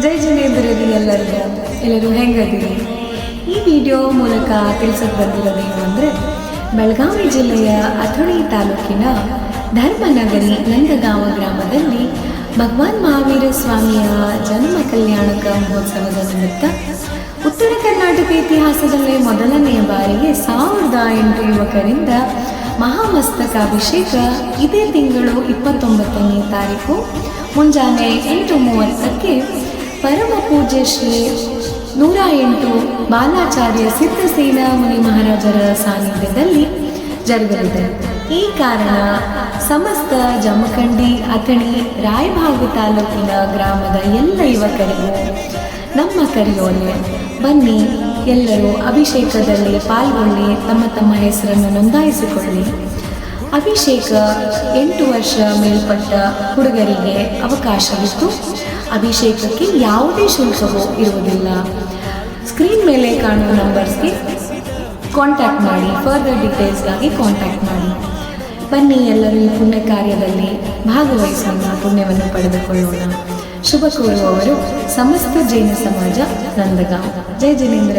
ಜೈ ಜಿನೇಂದ್ರರಿ ಎಲ್ಲರೂ ಹೆಂಗದಿರಿ. ಈ ವಿಡಿಯೋ ಮೂಲಕ ತಿಳಿಸಕ್ಕೆ ಬಂದಿರೋದೇನು ಅಂದರೆ, ಬೆಳಗಾವಿ ಜಿಲ್ಲೆಯ ಅಥಣಿ ತಾಲೂಕಿನ ಧರ್ಮನಗರಿ ನಂದಗಾಂವ ಗ್ರಾಮದಲ್ಲಿ ಭಗವಾನ್ ಮಹಾವೀರ ಸ್ವಾಮಿಯ ಜನ್ಮ ಕಲ್ಯಾಣಕ ಮಹೋತ್ಸವದ ನಿಮಿತ್ತ ಉತ್ತರ ಕರ್ನಾಟಕ ಇತಿಹಾಸದಲ್ಲೇ ಮೊದಲನೆಯ ಬಾರಿಗೆ 1008 ಯುವಕರಿಂದ ಮಹಾಮಸ್ತಕಾಭಿಷೇಕ ಇದೇ ತಿಂಗಳು 29ನೇ ತಾರೀಕು ಮುಂಜಾನೆ 8:30ಕ್ಕೆ ಪರಮ ಪೂಜ್ಯ ಶ್ರೀ 108 ಬಾಲಾಚಾರ್ಯ ಸಿದ್ಧಸೇನ ಮುನಿ ಮಹಾರಾಜರ ಸಾನ್ನಿಧ್ಯದಲ್ಲಿ ಜರುಗಲಿದೆ. ಈ ಕಾರಣ ಸಮಸ್ತ ಜಮಖಂಡಿ, ಅಥಣಿ, ರಾಯಭಾಗ ತಾಲೂಕಿನ ಗ್ರಾಮದ ಎಲ್ಲ ಯುವಕರಿಗೂ ನಮ್ಮ ಕರೆಯೋಲೆ, ಬನ್ನಿ ಎಲ್ಲರೂ ಅಭಿಷೇಕದಲ್ಲಿ ಪಾಲ್ಗೊಳ್ಳಿ, ತಮ್ಮ ಹೆಸರನ್ನು ನೋಂದಾಯಿಸಿಕೊಳ್ಳಿ. ಅಭಿಷೇಕ 8 ವರ್ಷ ಮೇಲ್ಪಟ್ಟ ಹುಡುಗರಿಗೆ ಅವಕಾಶವಿತ್ತು. ಅಭಿಷೇಕಕ್ಕೆ ಯಾವುದೇ ಶುಲ್ಕವೂ ಇರುವುದಿಲ್ಲ. ಸ್ಕ್ರೀನ್ ಮೇಲೆ ಕಾಣುವ ನಂಬರ್ಸ್ಗೆ ಕಾಂಟ್ಯಾಕ್ಟ್ ಮಾಡಿ, ಫರ್ದರ್ ಡೀಟೇಲ್ಸ್ಗಾಗಿ ಕಾಂಟ್ಯಾಕ್ಟ್ ಮಾಡಿ. ಬನ್ನಿ ಎಲ್ಲರೂ ಈ ಪುಣ್ಯ ಕಾರ್ಯದಲ್ಲಿ ಭಾಗವಹಿಸೋಣ, ಪುಣ್ಯವನ್ನು ಪಡೆದುಕೊಳ್ಳೋಣ. ಶುಭ ಕೋರುವವರು ಸಮಸ್ತ ಜೈನ ಸಮಾಜ ನಂದಗಾಂವ್. ಜೈ ಜಿನೇಂದ್ರ.